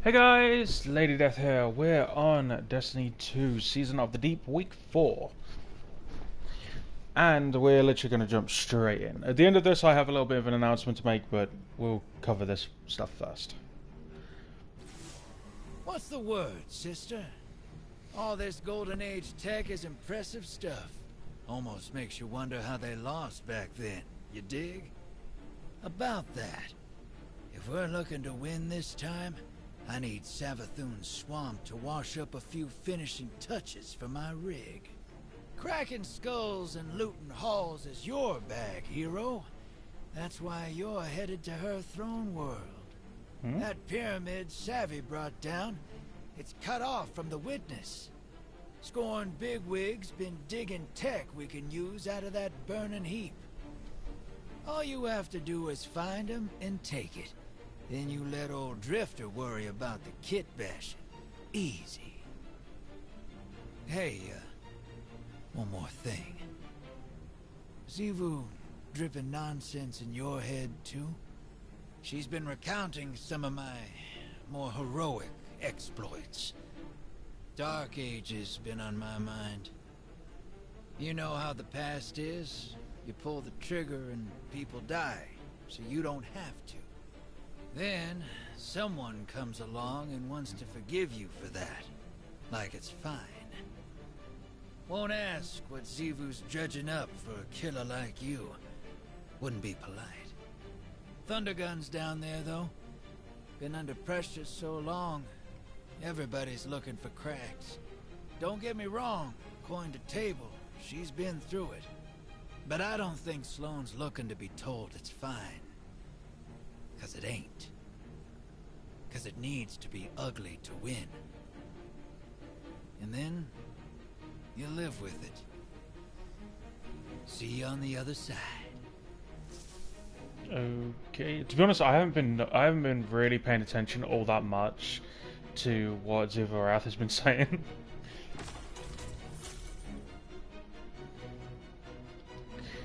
Hey guys, Lady Death here. We're on Destiny 2 Season of the Deep, Week 4. And we're literally going to jump straight in. At the end of this, I have a little bit of an announcement to make, but we'll cover this stuff first. What's the word, sister? All this Golden Age tech is impressive stuff. Almost makes you wonder how they lost back then. You dig? About that, if we're looking to win this time, I need Savathun's swamp to wash up a few finishing touches for my rig. Cracking skulls and looting halls is your bag, hero. That's why you're headed to her throne world. That pyramid Savvy brought down, it's cut off from the witness. Scorned bigwig's been digging tech we can use out of that burning heap. All you have to do is find him and take it. Then you let old Drifter worry about the kit bashing. Easy. Hey, one more thing. Xivu dripping nonsense in your head, too? She's been recounting some of my more heroic exploits. Dark Age's been on my mind. You know how the past is. You pull the trigger and people die, so you don't have to. Then, someone comes along and wants to forgive you for that. Like it's fine. Won't ask what Xivu's judging up for a killer like you. Wouldn't be polite. Thundergun's down there, though. Been under pressure so long, everybody's looking for cracks. Don't get me wrong, coin to table, she's been through it. But I don't think Sloane's looking to be told it's fine. 'Cause it ain't. 'Cause it needs to be ugly to win. And then, you live with it. See you on the other side. Okay, to be honest, I haven't been really paying attention all that much to what Xivu Arath has been saying.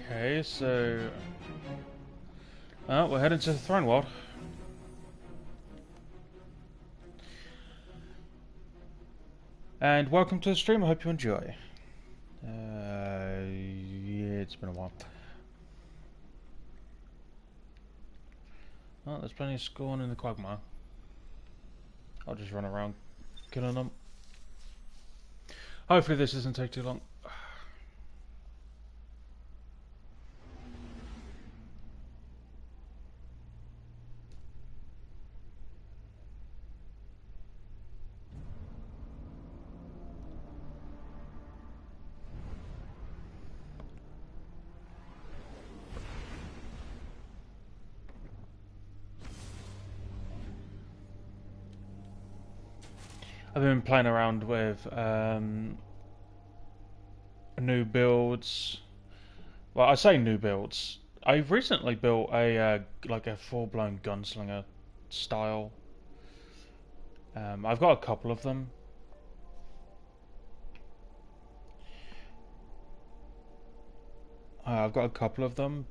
Okay, so we're heading to the Throne World. And welcome to the stream. I hope you enjoy. Yeah, it's been a while. Oh, there's plenty of Scorn in the Quagmire. I'll just run around killing them. Hopefully this doesn't take too long. I've been playing around with new builds. Well, I say new builds. I've recently built a like a full-blown gunslinger style. I've got a couple of them.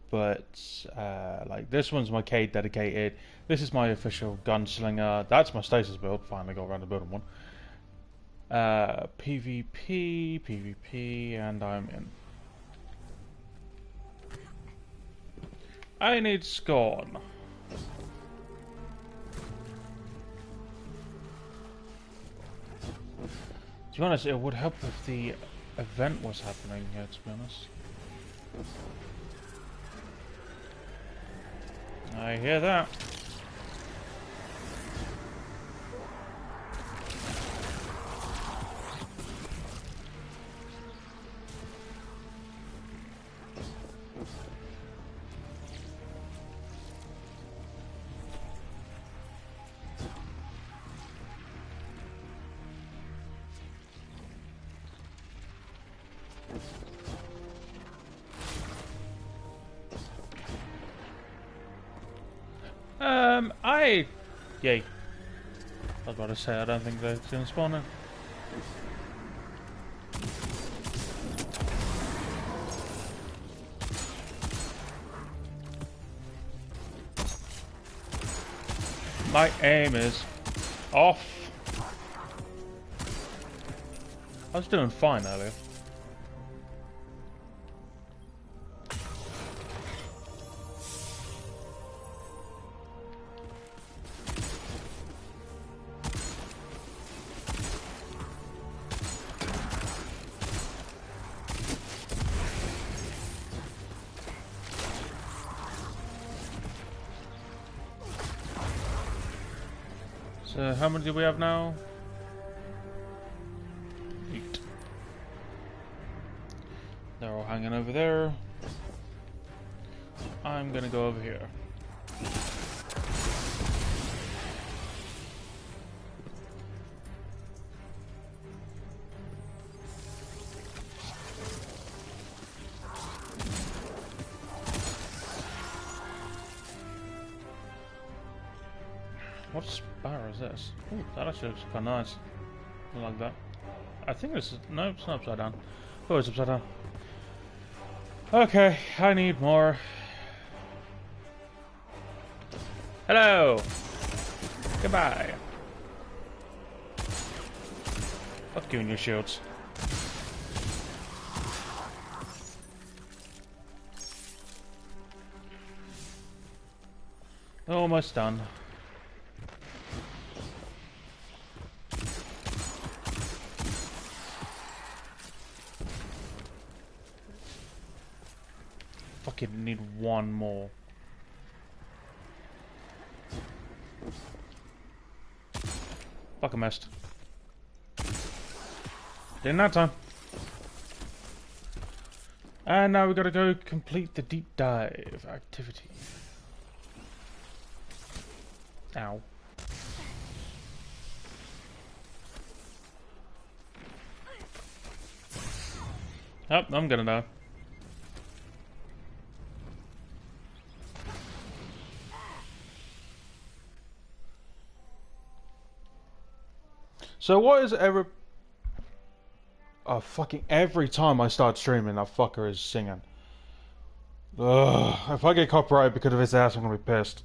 But like this one's my Cade dedicated. This is my official gunslinger. That's my stasis build. Finally got around to building one. PvP, and I'm in. I need Scorn. To be honest, it would help if the event was happening here, to be honest. I hear that. Yay. I was about to say, I don't think they're going to spawn in. My aim is off. I was doing fine earlier. So how many do we have now? 8. They're all hanging over there. I'm gonna go over here. What sparrow is this? Ooh, that actually looks quite nice. I like that. I think this is... no, it's not upside down. Oh, it's upside down. Okay, I need more. Hello! Goodbye. Fuck you and your shields. Almost done. Fucking need one more. Fuck, I missed. Didn't have time. And now we gotta go complete the deep dive activity. Ow. Oh, I'm gonna die. So what is ever... oh, fucking every time I start streaming, that fucker is singing. Ugh, if I get copyrighted because of his ass, I'm gonna be pissed.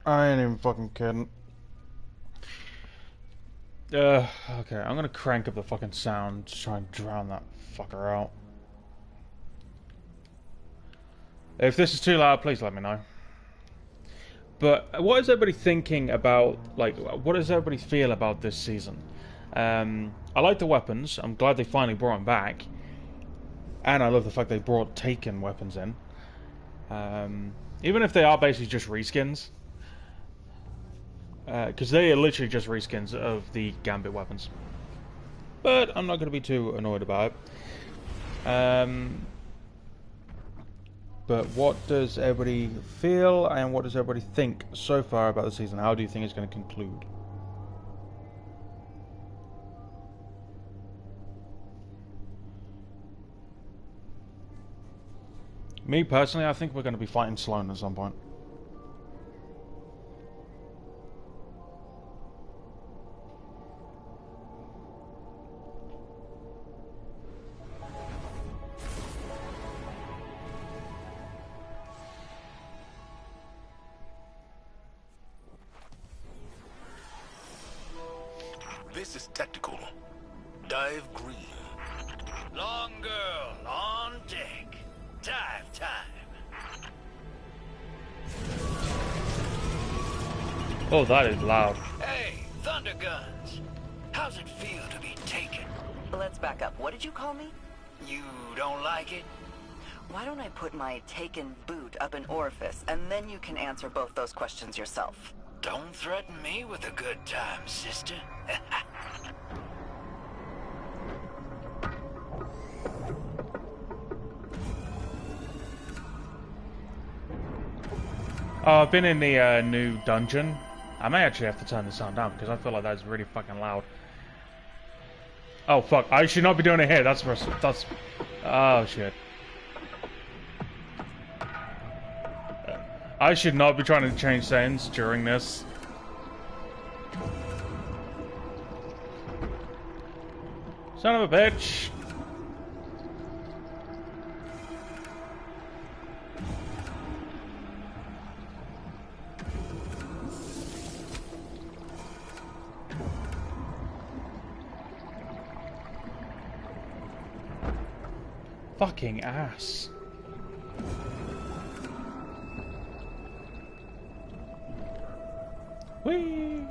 I ain't even fucking kidding. Okay, I'm gonna crank up the fucking sound to try and drown that fucker out. If this is too loud, please let me know. But what is everybody thinking about, like, what does everybody feel about this season? I like the weapons. I'm glad they finally brought them back. And I love the fact they brought Taken weapons in. Even if they are basically just reskins. Because they are literally just reskins of the Gambit weapons. But I'm not going to be too annoyed about it. But what does everybody feel and what does everybody think so far about the season? How do you think it's going to conclude? Me personally, I think we're going to be fighting Sloane at some point. This is tactical. Dive green. Long girl, on deck. Dive time. Oh, that is loud. Hey, Thunder Guns. How's it feel to be taken? Let's back up. What did you call me? You don't like it? Why don't I put my taken boot up an orifice, and then you can answer both those questions yourself. Don't threaten me with a good time, sister. Oh, I've been in the new dungeon. I may actually have to turn the sound down because I feel like that's really fucking loud. Oh fuck! I should not be doing it here. That's oh shit. I should not be trying to change settings during this. Son of a bitch. Fucking ass. Whee!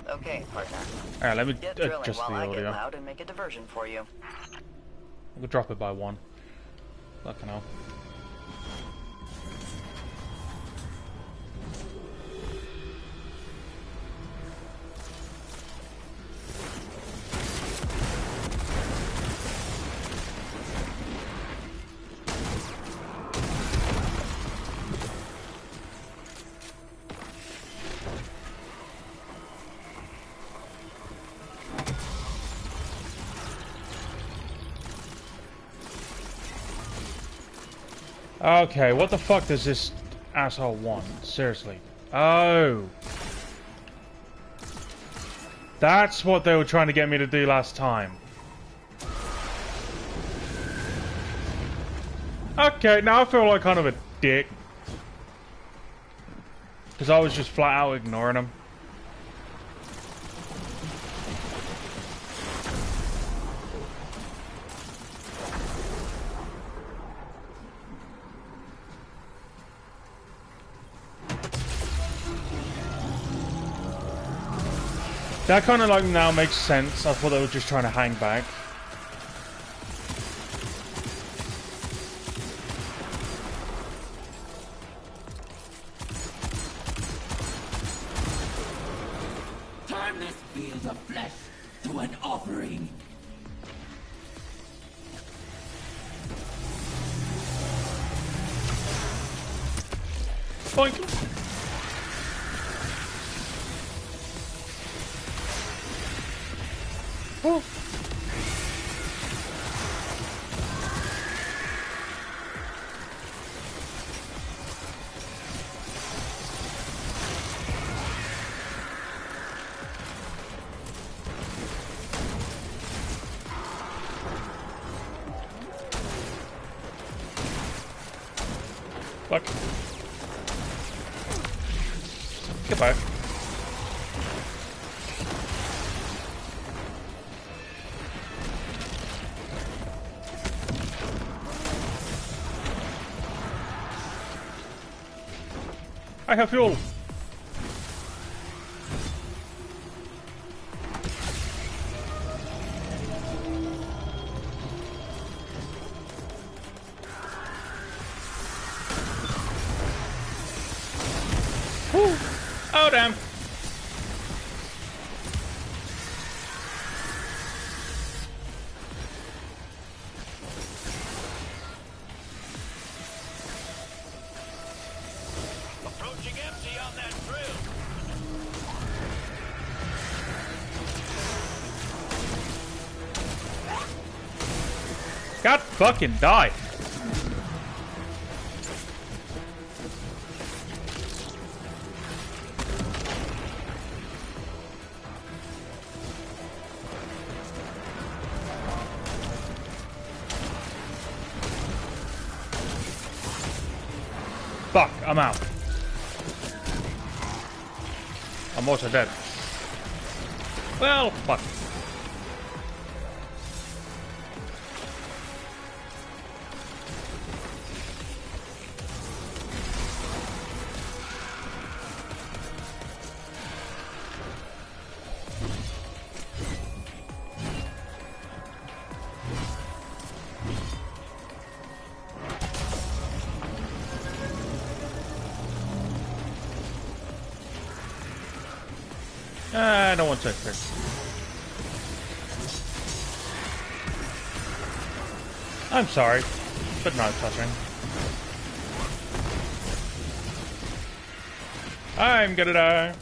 Okay, partner. Alright, let me Get drilling adjust the while I get audio. loud and make a diversion for you. We'll drop it by 1. Fucking hell. Okay, what the fuck does this asshole want? Seriously. Oh. That's what they were trying to get me to do last time. Okay, now I feel like kind of a dick. Because I was just flat out ignoring him. That kind of like now makes sense. I thought they were just trying to hang back. Turn this field of flesh to an offering. Boink. Oh. Fuck. Goodbye. I have fuel. Whew. Oh damn. Approaching empty on that drill. God fucking die. Fuck, I'm out. I'm also dead. Well, fuck. I don't want to check this. I'm sorry, but not touching. I'm gonna die.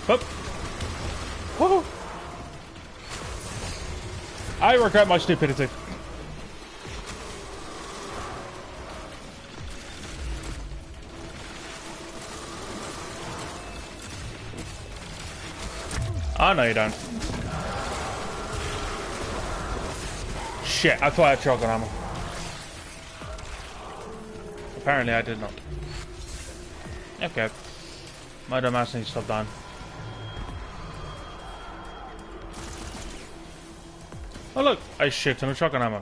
Whoop. Woohoo. I regret my stupidity. Oh, no, you don't. Shit, I thought I had shotgun ammo. Apparently I did not. Okay. My dumb ass needs to stop dying. Oh look, I shit ton of shotgun ammo.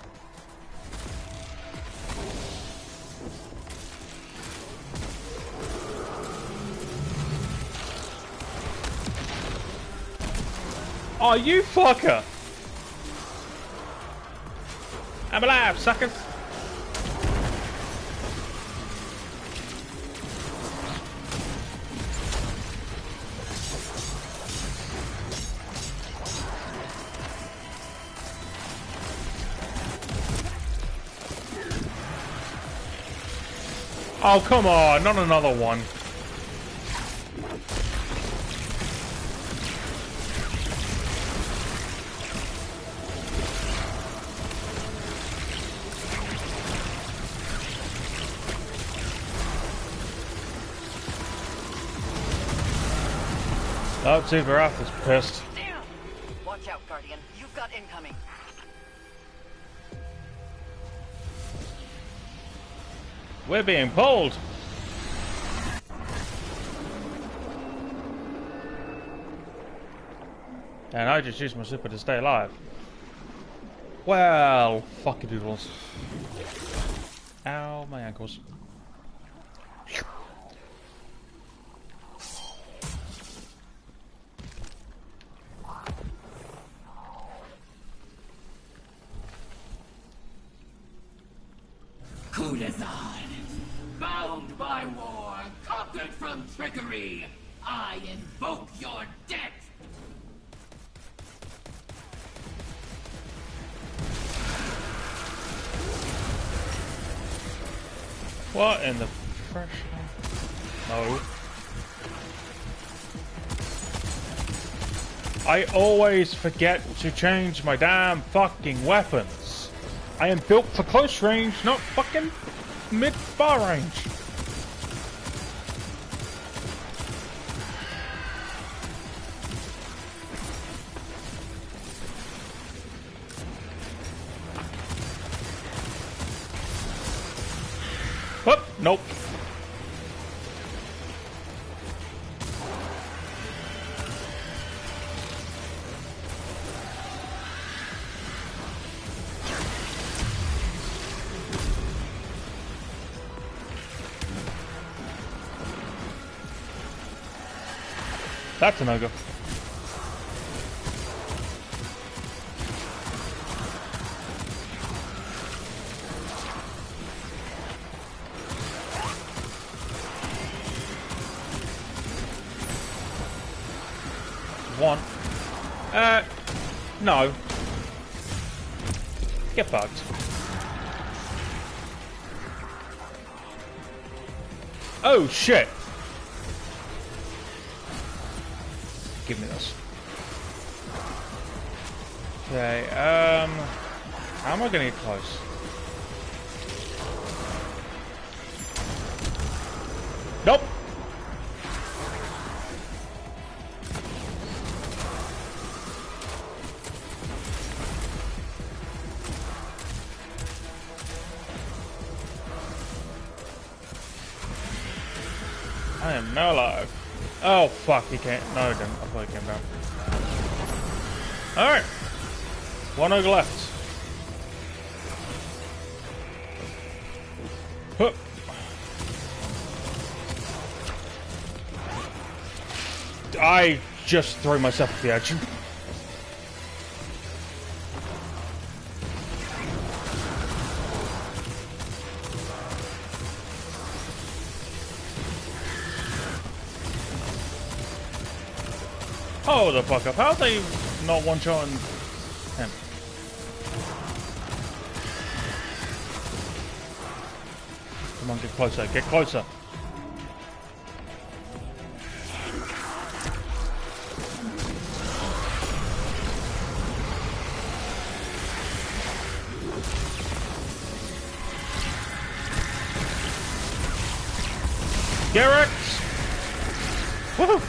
Oh, you fucker! I'm alive, suckers! Oh, come on, not another one. Oh, see, Varath is pissed. Damn! Watch out, Guardian. You've got incoming. We're being pulled. And I just used my super to stay alive. Well, fuck it doodles. Ow, my ankles. Kudazan, bound by war, conquered from trickery, I invoke your debt! What in the fresh? No. I always forget to change my damn fucking weapons. I am built for close range, not fucking mid-far range. Whoop, nope. That's a no-go. One. No. Get fucked. Oh, shit. Give me this. Okay, how am I gonna get close? Nope. I am now alive. Oh fuck, he can't. No, he didn't. I thought he came down. Alright. One ogre left. Huh. I just threw myself off the edge. Hold the fuck up. How are they not one-shotting him? Come on, get closer. Get closer. Garrett! Woohoo!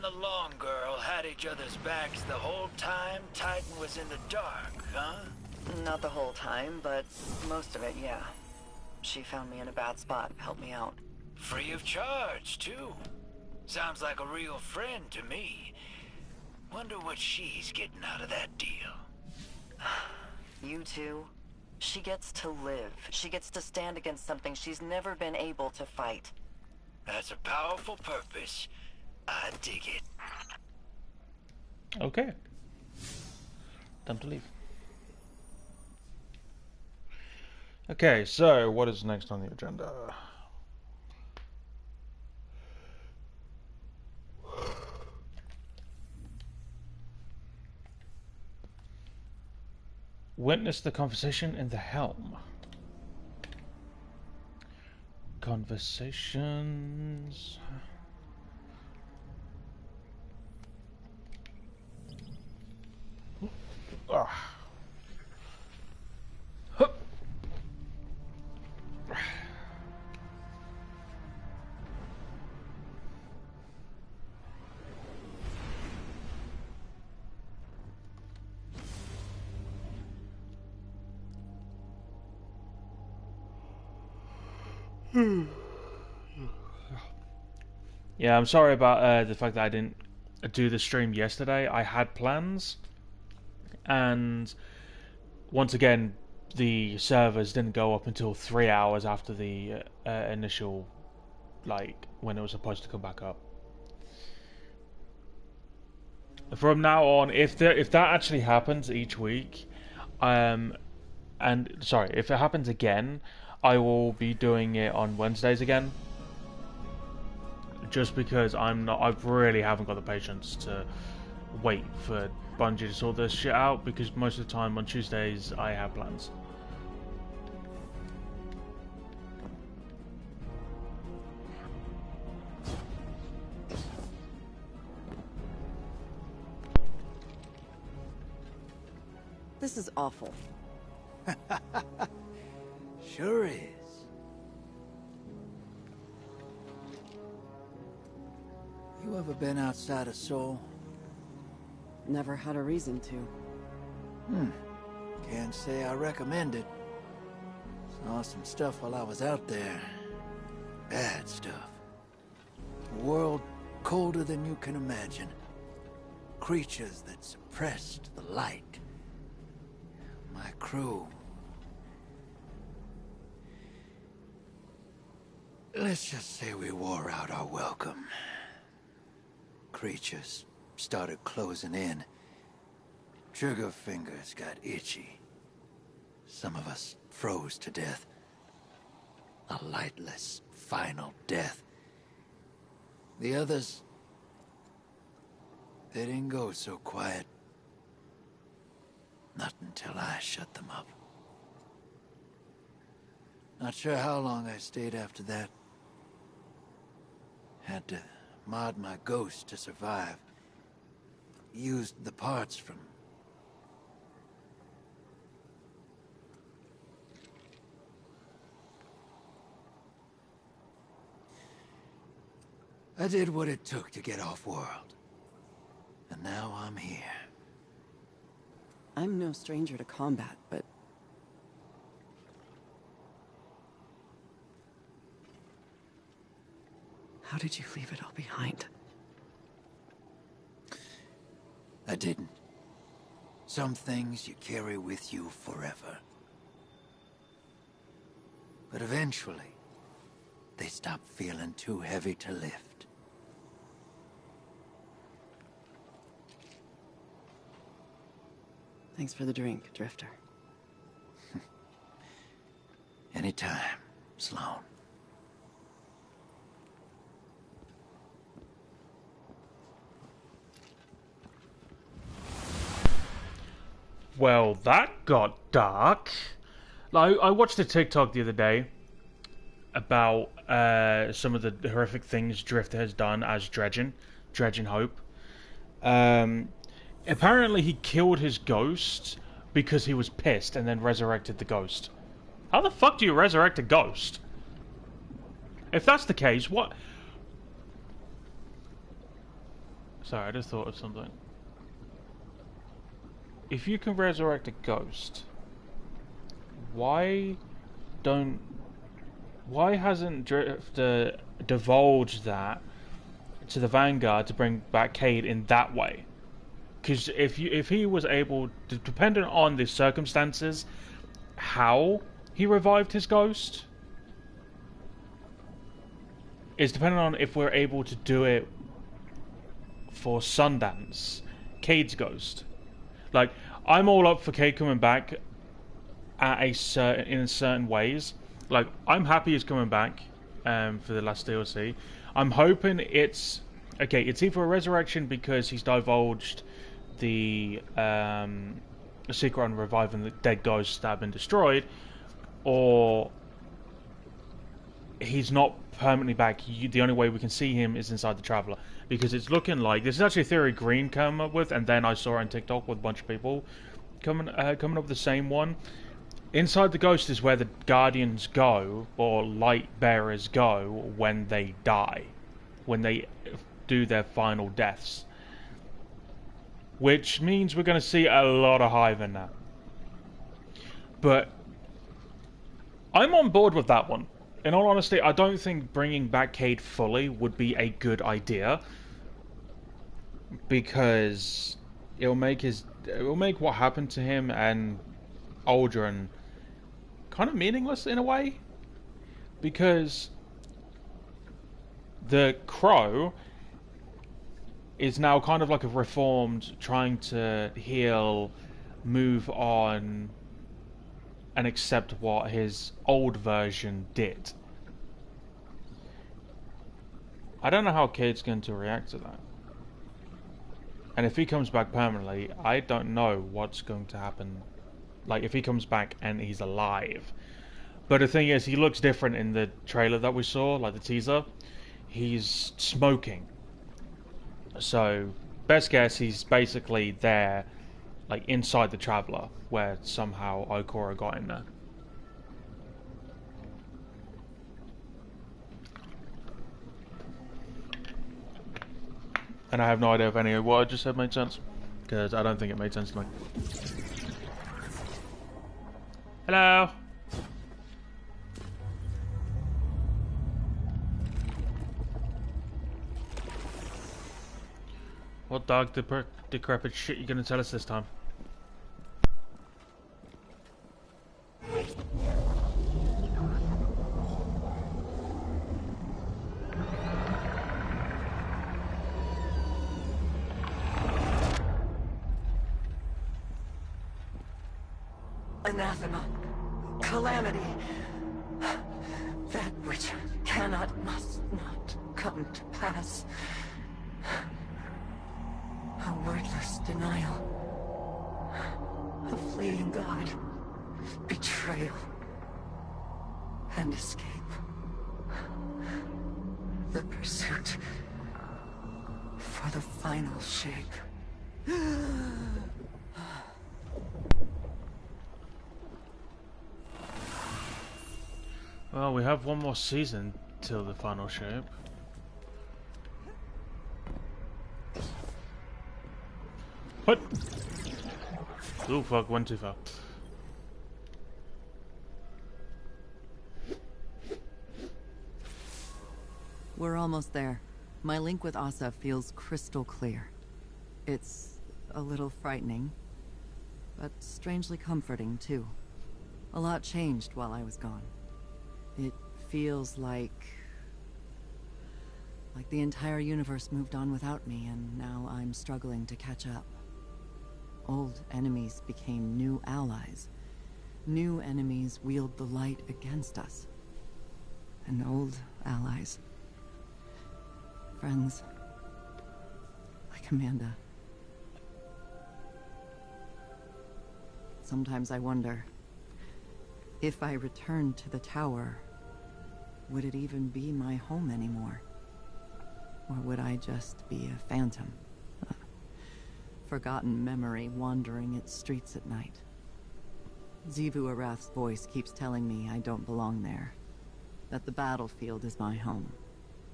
the Long Girl had each other's backs the whole time Titan was in the dark, huh? Not the whole time, but most of it, yeah. She found me in a bad spot, helped me out. Free of charge, too. Sounds like a real friend to me. Wonder what she's getting out of that deal. You too? She gets to live. She gets to stand against something she's never been able to fight. That's a powerful purpose. I dig it. Okay. Time to leave. Okay, so what is next on the agenda? Witness the conversation in the helm. Conversations. Ah. Hup. Yeah, I'm sorry about the fact that I didn't do the stream yesterday. I had plans, and once again, the servers didn't go up until 3 hours after the initial, like, when it was supposed to come back up. From now on, if that actually happens each week, and sorry, if it happens again, I will be doing it on Wednesdays again. Just because I really haven't got the patience to wait for Bungie to sort this shit out, because most of the time on Tuesdays I have plans. This is awful. Sure is. You ever been outside of Seoul? Never had a reason to. Can't say I recommend it. Saw some stuff while I was out there. Bad stuff. A world colder than you can imagine. Creatures that suppressed the light. My crew. Let's just say we wore out our welcome. Creatures started closing in. Trigger fingers got itchy. Some of us froze to death. A lightless, final death. The others, they didn't go so quiet. Not until I shut them up. Not sure how long I stayed after that. Had to mod my ghost to survive. Used the parts from... I did what it took to get off-world. And now I'm here. I'm no stranger to combat, but... how did you leave it all behind? I didn't. Some things you carry with you forever. But eventually, they stop feeling too heavy to lift. Thanks for the drink, Drifter. Anytime, Sloan. Well, that got dark. Like, I watched a TikTok the other day about some of the horrific things Drifter has done as Dredgen Hope. Apparently he killed his ghost because he was pissed and then resurrected the ghost. How the fuck do you resurrect a ghost? If that's the case, what... Sorry, I just thought of something. If you can resurrect a ghost, why hasn't Drifter divulged that to the Vanguard to bring back Cayde in that way? Because if he was able to, dependent on the circumstances, how he revived his ghost is dependent on if we're able to do it for Sundance, Cayde's ghost. Like, I'm all up for Cayde coming back at in certain ways. Like, I'm happy he's coming back for the last DLC. I'm hoping it's okay. It's either a resurrection because he's divulged the secret on reviving the dead ghosts that have been destroyed, or he's not permanently back. The only way we can see him is inside the Traveler, because it's looking like this is actually a theory Green came up with, and then I saw it on TikTok with a bunch of people coming up with the same one. Inside the Ghost is where the Guardians go, or Light Bearers go, when they die, when they do their final deaths. Which means we're going to see a lot of Hive in that. But I'm on board with that one. In all honesty, I don't think bringing back Cayde fully would be a good idea, because it'll make what happened to him and Aldrin kind of meaningless in a way, because the Crow is now kind of like a reformed, trying to heal, move on, and accept what his old version did. I don't know how Cayde's going to react to that. And if he comes back permanently, I don't know what's going to happen. Like, if he comes back and he's alive. But the thing is, he looks different in the trailer that we saw, like the teaser. He's smoking. So, best guess, he's basically there, like, inside the Traveler, where somehow Ikora got in there. And I have no idea if any of what I just said made sense, because I don't think it made sense to me. Hello! What dark decrepit shit you gonna tell us this time? Anathema. Calamity. That which cannot, must not come to pass. A wordless denial. A fleeing God. Betrayal. And escape. The pursuit for the final shape. Well, we have one more season till the final shape. What? Oh fuck, went too far. We're almost there. My link with Asa feels crystal clear. It's a little frightening, but strangely comforting too. A lot changed while I was gone. It feels like the entire universe moved on without me, and now I'm struggling to catch up. Old enemies became new allies. New enemies wield the light against us. And old allies. Friends. Like Amanda. Sometimes I wonder, if I returned to the tower, would it even be my home anymore? Or would I just be a phantom? A forgotten memory wandering its streets at night. Xivu Arath's voice keeps telling me I don't belong there. That the battlefield is my home.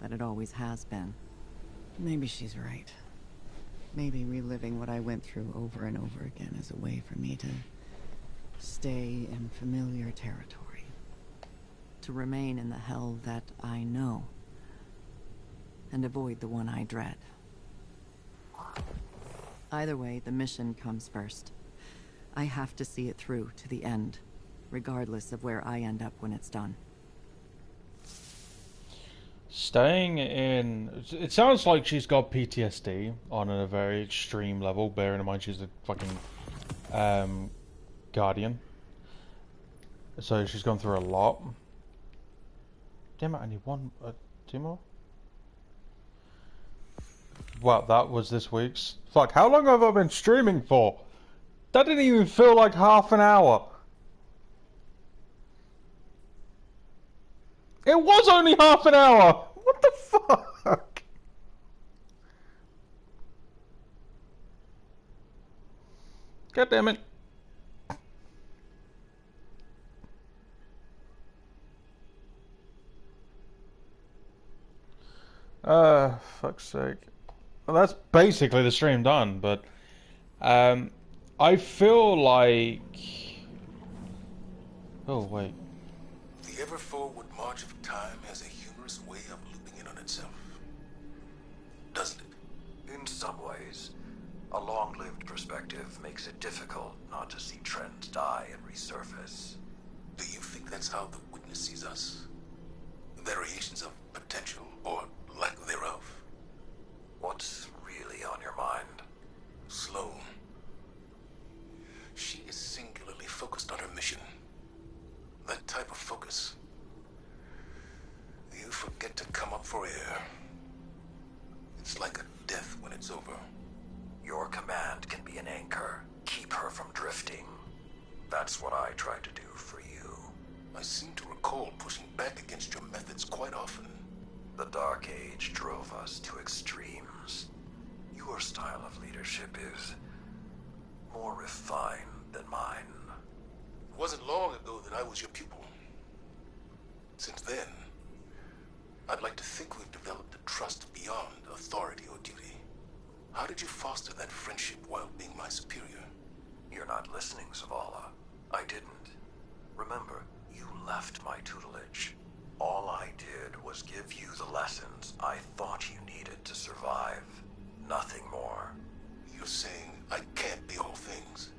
That it always has been. Maybe she's right. Maybe reliving what I went through over and over again is a way for me to stay in familiar territory. To remain in the hell that I know. And avoid the one I dread. Either way, the mission comes first. I have to see it through to the end, regardless of where I end up when it's done. Staying in... It sounds like she's got PTSD on a very extreme level, bearing in mind she's a fucking guardian. So she's gone through a lot. Damn it, I need two more? Well, that was this week's. Fuck, how long have I been streaming for? That didn't even feel like half an hour. It was only half an hour! What the fuck? God damn it. Fuck's sake. Well, that's basically the stream done, but I feel like... Oh, wait. The ever-forward march of time has a humorous way of looping in on itself. Doesn't it? In some ways. A long-lived perspective makes it difficult not to see trends die and resurface. Do you think that's how the Witness sees us? Variations of potential, or lack thereof? What's really on your mind? Sloane. She is singularly focused on her mission. That type of focus. You forget to come up for air. It's like a death when it's over. Your command can be an anchor. Keep her from drifting. That's what I tried to do for you. I seem to recall pushing back against your methods quite often. The Dark Age drove us to extremes. Your style of leadership is more refined than mine. It wasn't long ago that I was your pupil. Since then, I'd like to think we've developed a trust beyond authority or duty. How did you foster that friendship while being my superior? You're not listening, Zavala. I didn't. Remember, you left my tutelage. All I did was give you the lessons I thought you needed to survive. Nothing more. You're saying I can't be all things?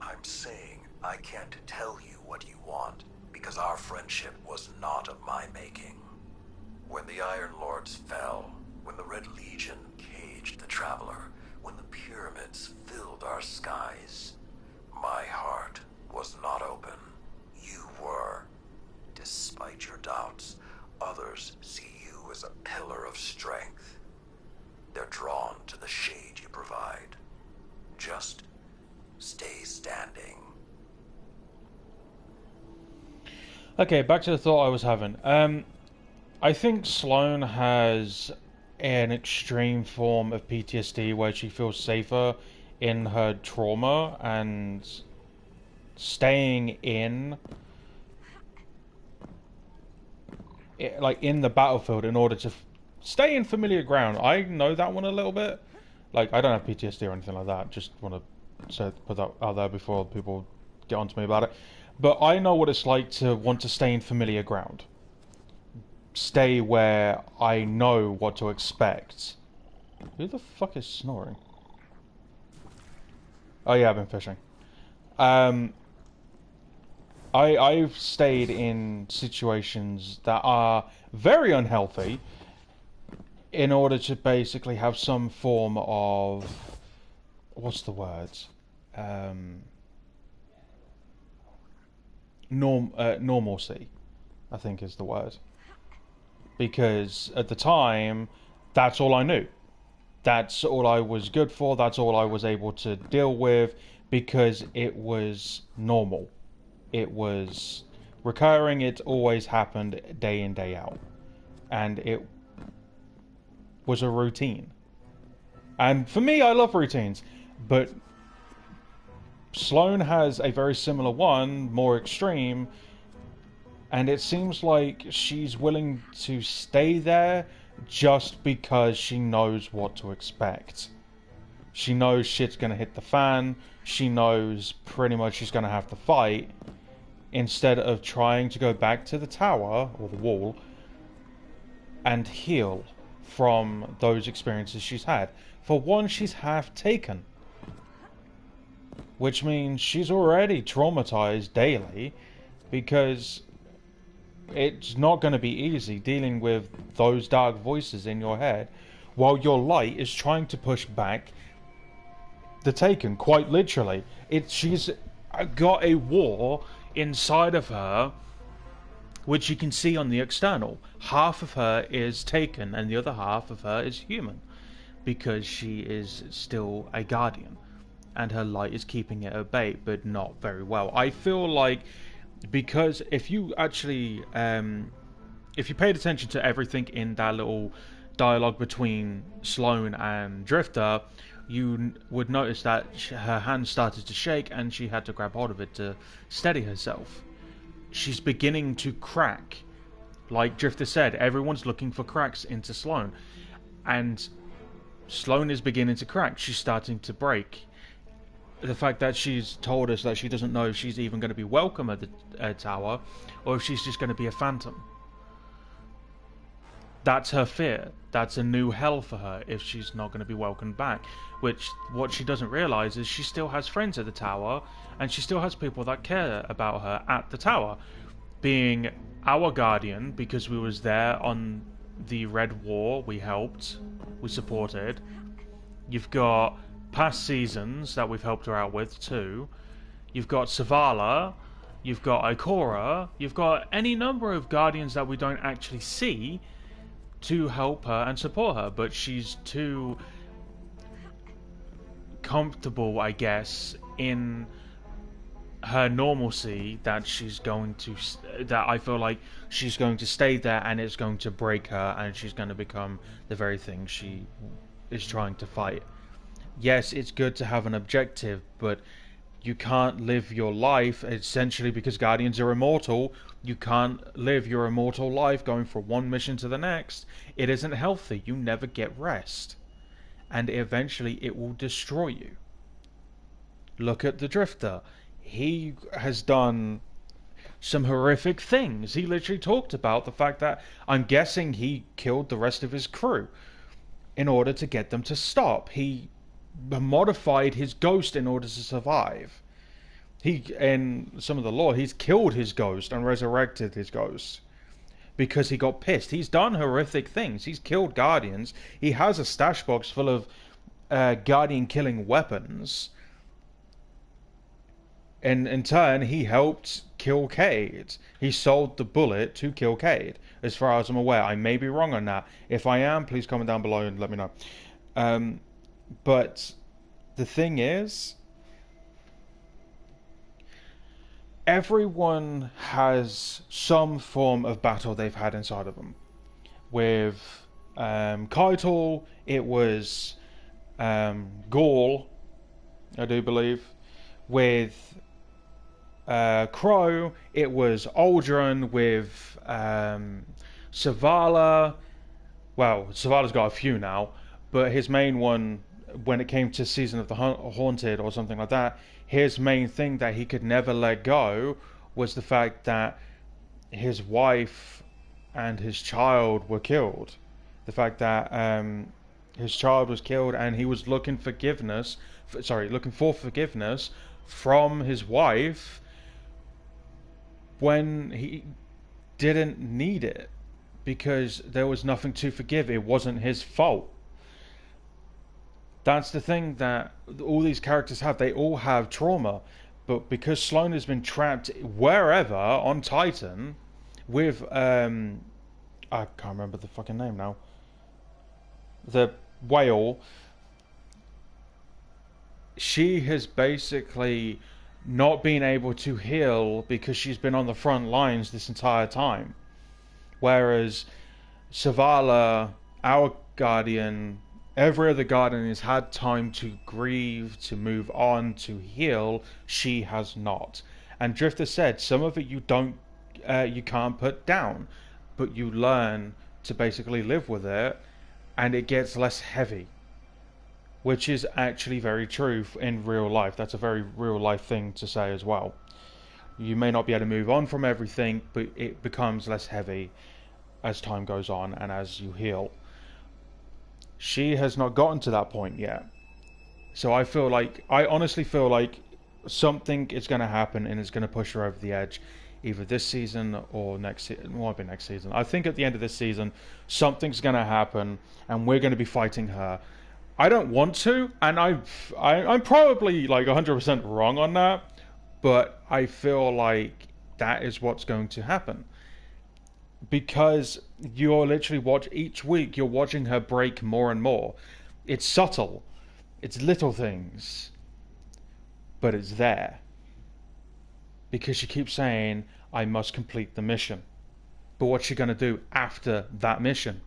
I'm saying I can't tell you what you want, because our friendship was not of my making. When the Iron Lords fell, when the Red Legion caged the Traveler, when the pyramids filled our skies, my heart was not open. You were. Despite your doubts, others see you as a pillar of strength. They're drawn to the shade you provide. Just stay standing. Okay, back to the thought I was having. I think Sloane has an extreme form of PTSD where she feels safer in her trauma, and staying in the battlefield in order to stay in familiar ground. I know that one a little bit. Like, I don't have PTSD or anything like that. Just want to put that out there before people get onto me about it. But I know what it's like to want to stay in familiar ground. Stay where I know what to expect. Who the fuck is snoring? Oh yeah, I've been fishing. I've stayed in situations that are very unhealthy in order to basically have some form of, what's the word? Normalcy, I think is the word. Because at the time, that's all I knew. That's all I was good for, that's all I was able to deal with, because it was normal. It was recurring, it always happened day in, day out. And it was a routine. And for me, I love routines. But Sloane has a very similar one, more extreme, and it seems like she's willing to stay there just because she knows what to expect. She knows shit's gonna hit the fan. She knows pretty much she's gonna have to fight. Instead of trying to go back to the tower, or the wall, and heal from those experiences she's had. For one, she's half taken. Which means she's already traumatized daily, because it's not going to be easy dealing with those dark voices in your head while your light is trying to push back the Taken, quite literally. She's got a war inside of her, which you can see on the external. Half of her is Taken and the other half of her is human, because she is still a guardian and her light is keeping it at bay, but not very well. I feel like, because if you actually if you paid attention to everything in that little dialogue between Sloane and Drifter, you would notice that her hand started to shake and she had to grab hold of it to steady herself. She's beginning to crack. Like Drifter said, everyone's looking for cracks into Sloane, and Sloane is beginning to crack. She's starting to break. The fact that she's told us that she doesn't know if she's even going to be welcome at the tower, or if she's just going to be a phantom. That's her fear. That's a new hell for her if she's not going to be welcomed back. Which, what she doesn't realise is she still has friends at the tower, and she still has people that care about her at the tower. Being our guardian, because we was there on the Red War, we helped, we supported. You've got past seasons that we've helped her out with too. You've got Zavala, you've got Ikora, you've got any number of guardians that we don't actually see to help her and support her, but she's too comfortable, I guess, in her normalcy that she's going to, that I feel like she's going to stay there and it's going to break her and she's going to become the very thing she is trying to fight. Yes, it's good to have an objective, but you can't live your life, essentially, because Guardians are immortal. You can't live your immortal life going from one mission to the next. It isn't healthy. You never get rest. And eventually it will destroy you. Look at the Drifter. He has done some horrific things. He literally talked about the fact that, I'm guessing, he killed the rest of his crew in order to get them to stop. He modified his ghost in order to survive. He, in some of the lore, he's killed his ghost and resurrected his ghost because he got pissed. He's done horrific things. He's killed guardians. He has a stash box full of guardian killing weapons, and in turn he helped kill Cayde. He sold the bullet to kill Cayde, as far as I'm aware. I may be wrong on that. If I am, please comment down below and let me know. But the thing is, everyone has some form of battle they've had inside of them. With Keitel, it was Gaul, I do believe. With Crow, it was Aldrin. With Zavala, well, Zavala's got a few now, but his main one, when it came to Season of the Haunted or something like that, his main thing that he could never let go was the fact that his wife and his child were killed. The fact that his child was killed, and he was looking for forgiveness from his wife when he didn't need it, because there was nothing to forgive. It wasn't his fault. That's the thing that all these characters have. They all have trauma. But because Sloane has been trapped wherever on Titan with, I can't remember the fucking name now. The whale. She has basically not been able to heal because she's been on the front lines this entire time. Whereas Zavala, our guardian, every other guardian has had time to grieve, to move on, to heal. She has not. And Drifter said, some of it you can't put down, but you learn to basically live with it, and it gets less heavy which is actually very true in real life. That's a very real life thing to say as well. You may not be able to move on from everything, but it becomes less heavy as time goes on and as you heal. She has not gotten to that point yet. So I honestly feel like something is going to happen and it's going to push her over the edge, either this season or next season. It might be next season. I think at the end of this season, something's going to happen and we're going to be fighting her. I don't want to, and I'm probably like 100% wrong on that, but I feel like that is what's going to happen. Because you're literally each week you're watching her break more and more. It's subtle. It's little things. But it's there. Because she keeps saying, I must complete the mission. But what's she going to do after that mission?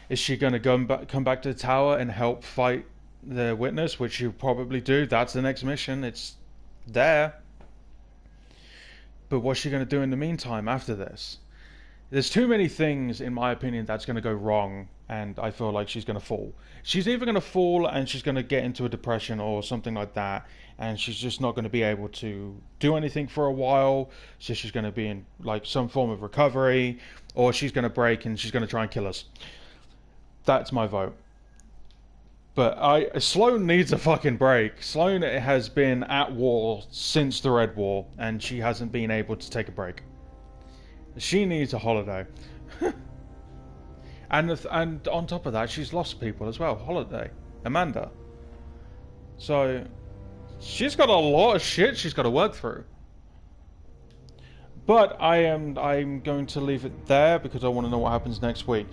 Is she going to come back to the tower and help fight the witness, which she'll probably do? That's the next mission. It's there. But what's she going to do in the meantime after this? There's too many things, in my opinion, that's going to go wrong, and I feel like she's going to fall. She's either going to fall and she's going to get into a depression or something like that, and she's just not going to be able to do anything for a while, so she's going to be in like some form of recovery, or she's going to break and she's going to try and kill us. That's my vote. But Sloane needs a fucking break. Sloane has been at war since the Red War, and she hasn't been able to take a break. She needs a holiday. and on top of that, she's lost people as well. Holiday. Amanda. So, she's got a lot of shit she's got to work through. But I'm going to leave it there because I want to know what happens next week.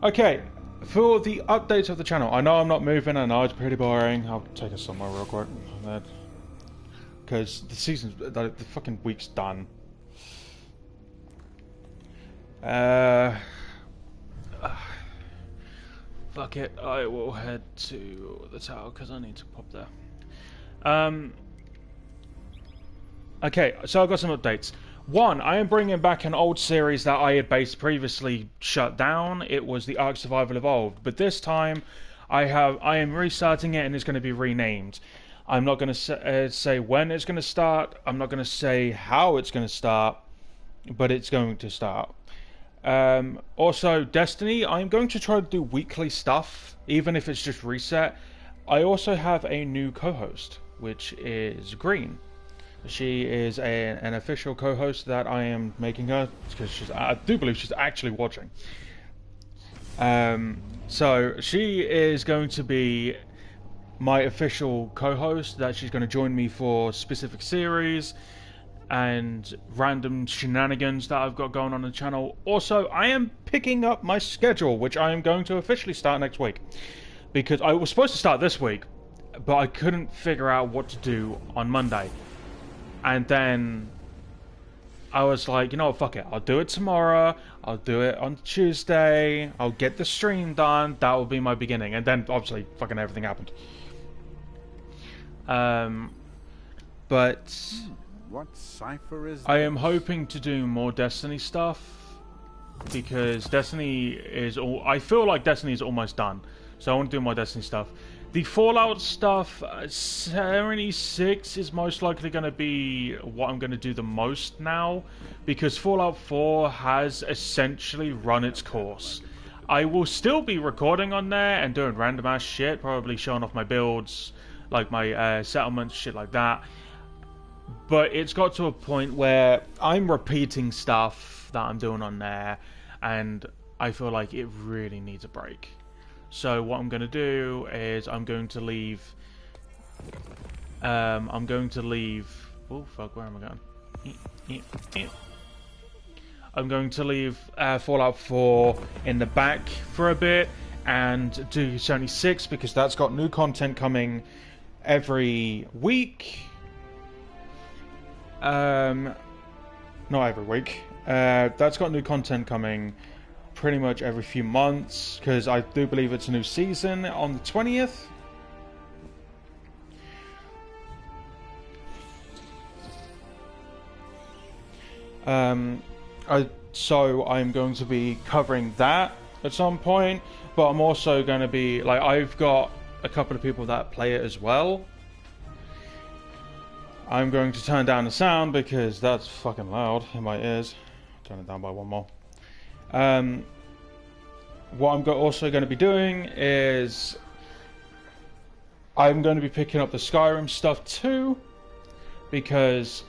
Okay. For the updates of the channel, I know I'm not moving, I know it's pretty boring. I'll take us somewhere real quick. Because the fucking week's done. Fuck it, I will head to the tower because I need to pop there. Okay, so I've got some updates. One, I am bringing back an old series that I had previously shut down. It was the Ark Survival Evolved, but this time I am restarting it and it's going to be renamed. I'm not going to say when it's going to start. I'm not going to say how it's going to start, but it's going to start. Also, Destiny, I'm going to try to do weekly stuff, even if it's just reset. I also have a new co-host, which is Green. She is an official co-host that I am making her, because I do believe she's actually watching. So she is going to be my official co-host, that she's going to join me for specific series and random shenanigans that I've got going on the channel. Also, I am picking up my schedule, which I am going to officially start next week. Because I was supposed to start this week, but I couldn't figure out what to do on Monday. And then I was like, you know what, fuck it. I'll do it tomorrow. I'll do it on Tuesday. I'll get the stream done. That will be my beginning. And then, obviously, fucking everything happened. But what cipher is I am hoping to do more Destiny stuff. Because Destiny is I feel like Destiny is almost done. So I want to do more Destiny stuff. The Fallout stuff, 76 is most likely going to be what I'm going to do the most now, because Fallout 4 has essentially run its course. I will still be recording on there and doing random ass shit, probably showing off my builds, like my settlements, shit like that. But it's got to a point where I'm repeating stuff that I'm doing on there, and I feel like it really needs a break. So what I'm going to do is I'm going to leave... oh fuck, where am I going? I'm going to leave Fallout 4 in the back for a bit and do 76 because that's got new content coming every week. Not every week. That's got new content coming pretty much every few months, because I do believe it's a new season on the 20th. So I'm going to be covering that at some point, but I'm also going to be like, I've got a couple of people that play it as well. I'm going to turn down the sound because that's fucking loud in my ears. Turn it down by one more. What I'm also going to be doing is I'm going to be picking up the Skyrim stuff too, because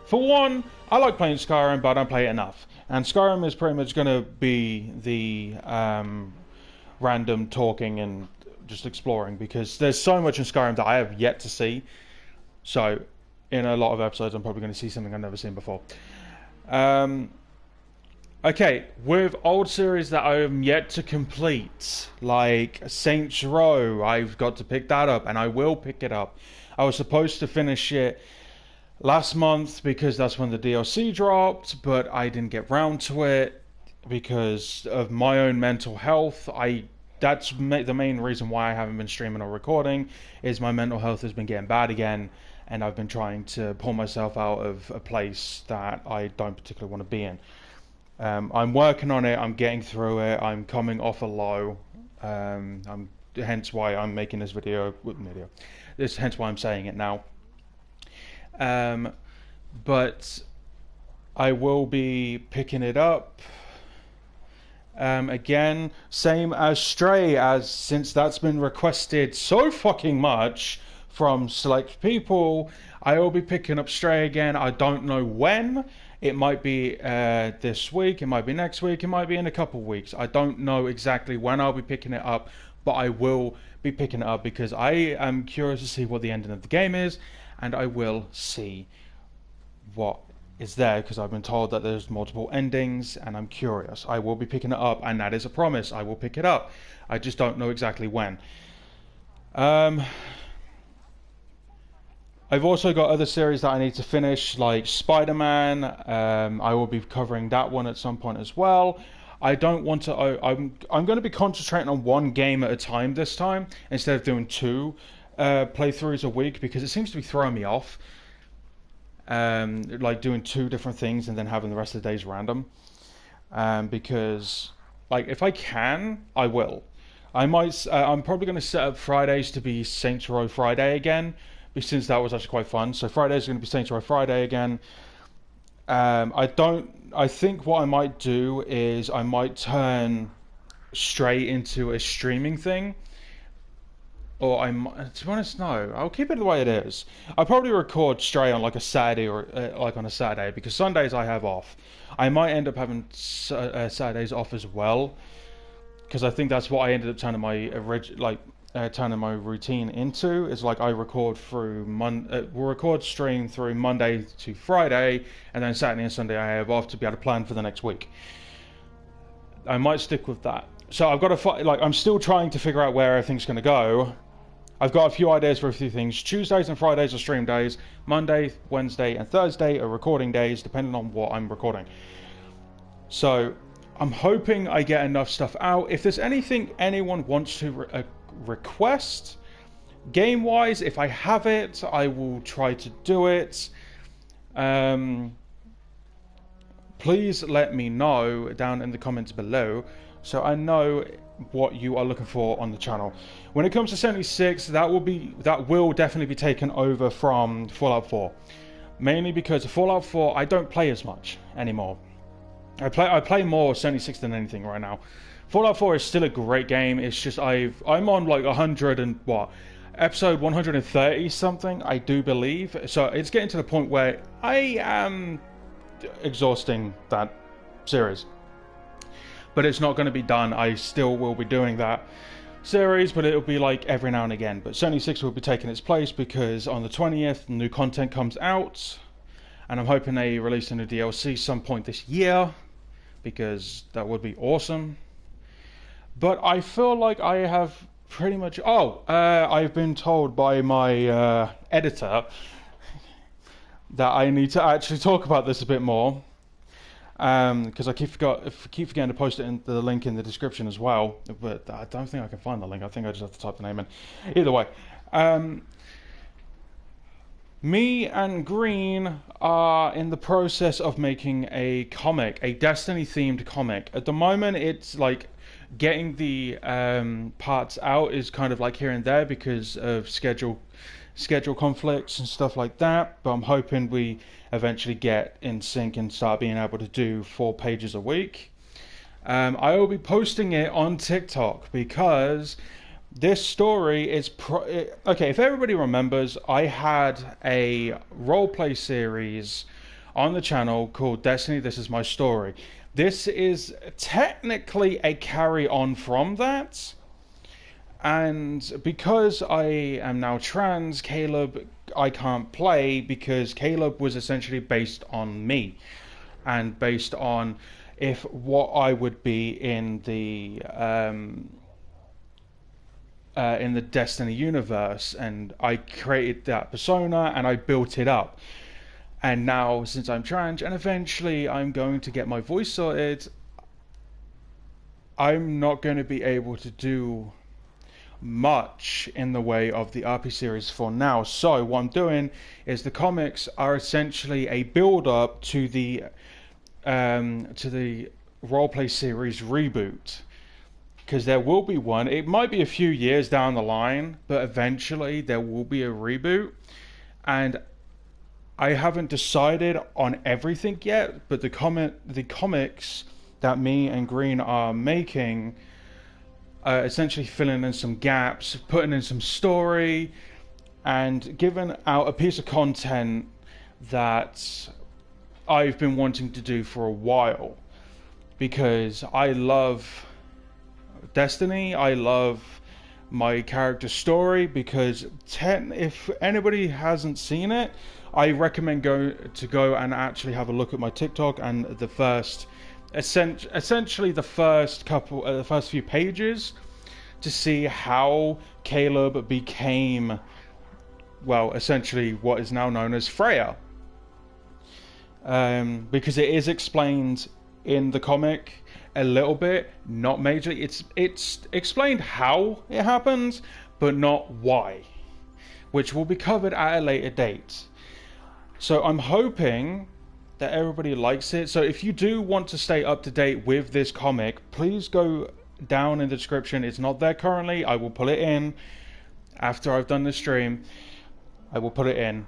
for one, I like playing Skyrim, but I don't play it enough. And Skyrim is pretty much going to be the random talking and just exploring, because there's so much in Skyrim that I have yet to see. So in a lot of episodes, I'm probably going to see something I've never seen before. Okay, with old series that I am yet to complete, like Saints Row, I've got to pick that up, and I will pick it up. I was supposed to finish it last month because that's when the DLC dropped, but I didn't get round to it because of my own mental health. That's the main reason why I haven't been streaming or recording, is my mental health has been getting bad again, and I've been trying to pull myself out of a place that I don't particularly want to be in. I'm working on it, I'm getting through it, I'm coming off a low, hence why I'm making this video, hence why I'm saying it now. But I will be picking it up. Again, same as Stray, since that's been requested so fucking much from select people, I will be picking up Stray again. I don't know when. It might be this week, it might be next week, it might be in a couple of weeks. I don't know exactly when I'll be picking it up, but I will be picking it up because I am curious to see what the ending of the game is, and I will see what is there, because I've been told that there's multiple endings, and I'm curious. I will be picking it up, and that is a promise. I will pick it up. I just don't know exactly when. I've also got other series that I need to finish, like Spider-Man. I will be covering that one at some point as well. I don't want to. I'm going to be concentrating on one game at a time this time, instead of doing 2 playthroughs a week, because it seems to be throwing me off. Like doing 2 different things and then having the rest of the days random. Because, like, if I can, I will. I'm probably going to set up Fridays to be Saints Row Friday again, since that was actually quite fun. So Fridays are going to be Saints Row Friday again. I think what I might do is I might turn Stray into a streaming thing. Or to be honest, no. I'll keep it the way it is. I'll probably record Stray on like a Saturday, or like on a Saturday, because Sundays I have off. I might end up having Saturdays off as well, because I think that's what I ended up turning my turning my routine into. Is like I record through we'll record stream through Monday to Friday, and then Saturday and Sunday I have off to be able to plan for the next week. I might stick with that. So I've got to I'm still trying to figure out where everything's going to go. I've got a few ideas for a few things. Tuesdays and Fridays are stream days. Monday, Wednesday, and Thursday are recording days, depending on what I'm recording. So I'm hoping I get enough stuff out. If there's anything anyone wants to request, game-wise, if I have it, I will try to do it. Please let me know down in the comments below, so I know what you are looking for on the channel. When it comes to 76, that will definitely be taken over from Fallout 4, mainly because Fallout 4 I don't play as much anymore. I play more 76 than anything right now. Fallout 4 is still a great game. It's just I'm on like 100 and what, episode 130 something, I do believe. So it's getting to the point where I am exhausting that series. But it's not going to be done. I still will be doing that series, but it'll be like every now and again. But 76 will be taking its place because on the 20th, new content comes out, and I'm hoping they release a new DLC some point this year, because that would be awesome. But I feel like I have pretty much... I've been told by my editor that I need to actually talk about this a bit more. Because I keep forgetting to post it in the link in the description as well, but I don't think I can find the link. I think I just have to type the name in. Either way, me and Green are in the process of making a comic, a Destiny themed comic. At the moment, it's like Getting the parts out is kind of like here and there because of schedule conflicts and stuff like that, but I'm hoping we eventually get in sync and start being able to do 4 pages a week. I will be posting it on TikTok because this story is okay. If everybody remembers, I had a roleplay series on the channel called Destiny, This Is My Story. This is technically a carry on from that. And because I am now trans, Caleb, I can't play because Caleb was essentially based on me and based on what I would be in the Destiny universe, and I created that persona and I built it up. And now, since I'm trans and eventually I'm going to get my voice sorted, I'm not going to be able to do much in the way of the RP series for now. So what I'm doing is the comics are essentially a build-up to the roleplay series reboot, because there will be one. It might be a few years down the line, but eventually there will be a reboot, and I haven't decided on everything yet, but the comics that me and Green are making essentially filling in some gaps, putting in some story, and giving out a piece of content that I've been wanting to do for a while, because I love Destiny, I love my character story, because if anybody hasn't seen it, I recommend go and actually have a look at my TikTok and the first essentially the first few pages to see how Caleb became, well, essentially what is now known as Freya, because it is explained in the comic a little bit, not majorly. It's explained how it happens, but not why, which will be covered at a later date. So I'm hoping that everybody likes it. So if you do want to stay up to date with this comic, please go down in the description. It's not there currently. I will pull it in after I've done the stream. I will put it in.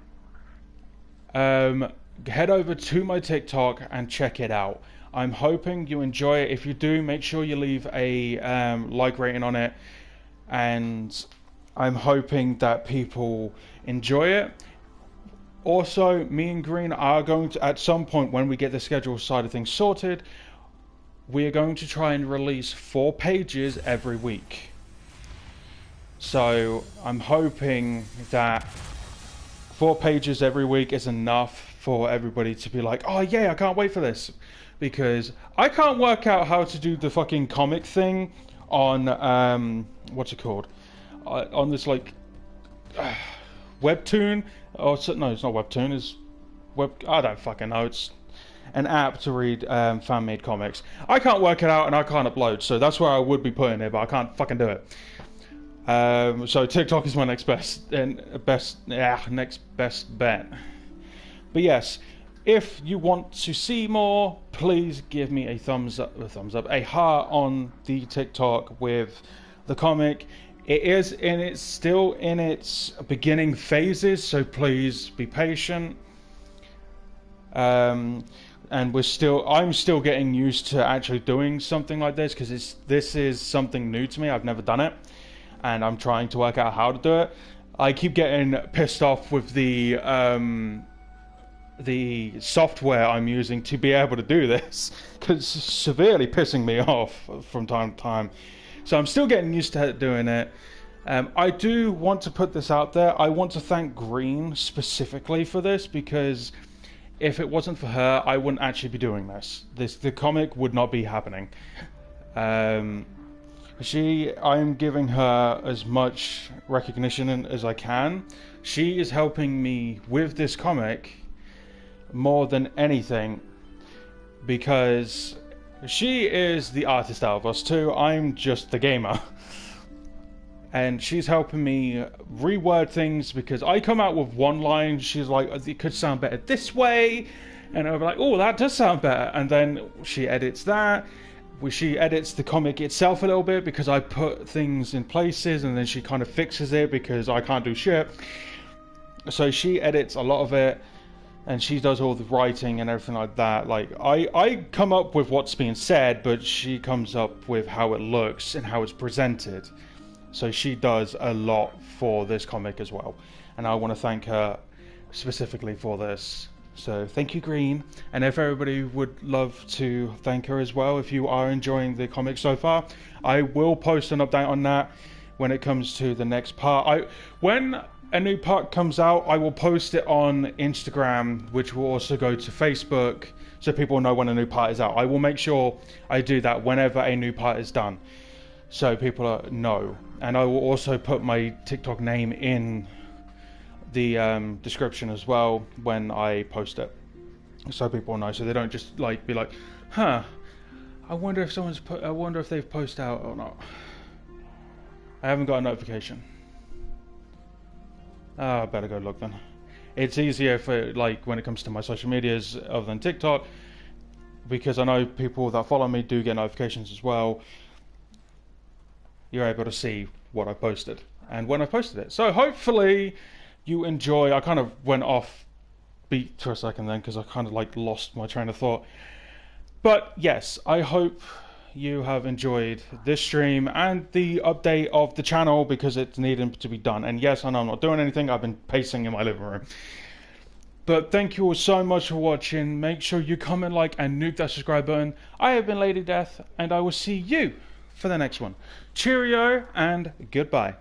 Head over to my TikTok and check it out. I'm hoping you enjoy it. If you do, make sure you leave a like rating on it, and I'm hoping that people enjoy it. Also, me and Green are going to, at some point when we get the schedule side of things sorted, we are going to try and release 4 pages every week. So I'm hoping that 4 pages every week is enough for everybody to be like, oh yeah, I can't wait for this. Because I can't work out how to do the fucking comic thing on, what's it called? On this, like, Webtoon. Oh, no, it's not Webtoon. It's I don't fucking know. It's an app to read fan-made comics. I can't work it out and I can't upload, so that's where I would be putting it, but I can't fucking do it. So TikTok is my next best bet. But yes, if you want to see more, please give me a thumbs up, a heart on the TikTok with the comic. It's still in its beginning phases, so please be patient. And I'm still getting used to actually doing something like this, because this is something new to me. I've never done it, and I'm trying to work out how to do it. I keep getting pissed off with the software I'm using to be able to do this, because it's severely pissing me off from time to time. So I'm still getting used to doing it. I do want to put this out there. I want to thank Green specifically for this, because if it wasn't for her, I wouldn't actually be doing this. The comic would not be happening. I'm giving her as much recognition as I can. She is helping me with this comic more than anything, because she is the artist out of us two. I'm just the gamer. And she's helping me reword things, because I come out with one line, she's like, it could sound better this way. And I'm like, oh, that does sound better. And then she edits that, she edits the comic itself a little bit because I put things in places and then she kind of fixes it because I can't do shit. So she edits a lot of it and she does all the writing and everything like that. Like I come up with what's being said, but she comes up with how it looks and how it's presented. So she does a lot for this comic as well, and I want to thank her specifically for this. So thank you, Green, and if everybody would love to thank her as well, if you are enjoying the comic so far, I will post an update on that when it comes to the next part. When a new part comes out, I will post it on Instagram, which will also go to Facebook, so people know when a new part is out. I will make sure I do that whenever a new part is done, so people know. And I will also put my TikTok name in the description as well when I post it, so people know, so they don't just like be like, huh, I wonder if they've posted out or not. I haven't got a notification. I better go look then. It's easier for, like, when it comes to my social medias other than TikTok, because I know people that follow me do get notifications as well. You're able to see what I posted and when I posted it. So hopefully you enjoy. I kind of went off beat for a second then because I kind of like lost my train of thought. But yes, I hope you have enjoyed this stream and the update of the channel because it's needing to be done. And yes, I know I'm not doing anything. I've been pacing in my living room. But thank you all so much for watching. Make sure you comment, like, and nuke that subscribe button. I have been Lady Death, and I will see you for the next one. Cheerio and goodbye.